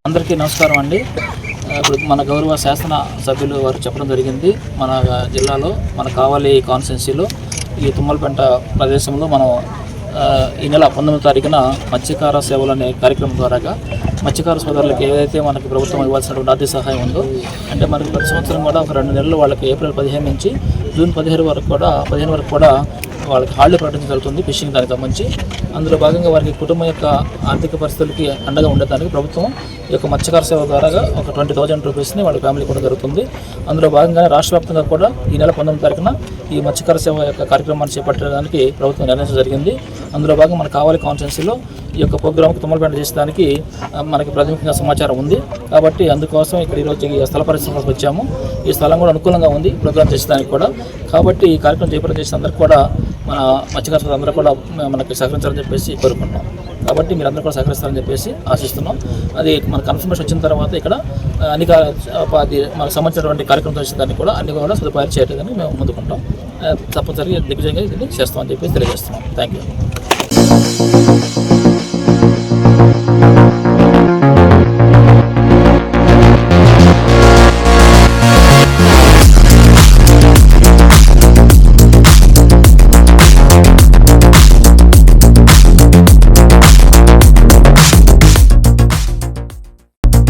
అందరికీ నమస్కారం అండి. ఇప్పుడు మన గౌరవ శాసన సభ్యులు వారు చెప్పడం జరిగింది. మన జిల్లాలో మన కావలి కాన్స్టిట్యున్సీలో ఈ తుమ్మలపెంట ప్రదేశంలో మనం ఈ నెల 19వ తారీఖున మత్స్యకార సేవలు అనే కార్యక్రమం ద్వారా మత్స్యకార సోదరులకు ఏదైతే మనకి ప్రభుత్వం ఇవ్వాల్సినటువంటి ఆర్థిక సహాయం ఉందో, అంటే మనకి ప్రతి సంవత్సరం కూడా ఒక 2 నెలలు వాళ్ళకి ఏప్రిల్ 15 నుంచి జూన్ 15 వరకు కూడా వాళ్ళకి హాలిడే ప్రకటించడం జరుగుతుంది ఫిషింగ్ దానికి సంబంధించి. అందులో భాగంగా వారికి కుటుంబం యొక్క ఆర్థిక పరిస్థితులకి అండగా ఉండడానికి ప్రభుత్వం ఈ యొక్క మత్స్యకార సేవ ద్వారా ఒక 20,000 రూపీస్ని వాళ్ళ ఫ్యామిలీ కూడా జరుగుతుంది. అందులో భాగంగానే రాష్ట్ర వ్యాప్తంగా కూడా ఈ నెల 19వ తారీఖున ఈ మత్స్యకార సేవ యొక్క కార్యక్రమాన్ని చేపట్టడానికి ప్రభుత్వం నిర్ణయించడం జరిగింది. అందులో భాగంగా మన కావలి కాన్స్టిట్యున్సీలో ఈ యొక్క ప్రోగ్రామ్కి తుమ్మలపెంట చేసేదానికి మనకి ప్రాథమికంగా సమాచారం ఉంది. కాబట్టి అందుకోసం ఇక్కడ ఈరోజు ఈ స్థల పరిశ్రమకు వచ్చాము. ఈ స్థలం కూడా అనుకూలంగా ఉంది ప్రోగ్రామ్ చేసేదానికి కూడా. కాబట్టి ఈ కార్యక్రమం చేపట్టడం చేసిన అందరికీ కూడా మన మత్స్యకారులు అందరూ కూడా మనకి సహకరించాలని చెప్పేసి కోరుకుంటున్నాం. కాబట్టి మీరందరూ కూడా సహకరిస్తారని చెప్పేసి ఆశిస్తున్నాం. అది మన కన్ఫర్మేషన్ వచ్చిన తర్వాత ఇక్కడ అన్ని మనకు సంబంధించినటువంటి కార్యక్రమం చేసేదానికి కూడా అన్ని కూడా సదుపాయాలు చేయలేదని మేము ముందుకుంటాం. తప్పనిసరిగా దిగ్విజయంగా దీన్ని చేస్తామని చెప్పేసి తెలియజేస్తున్నాం. Thank you.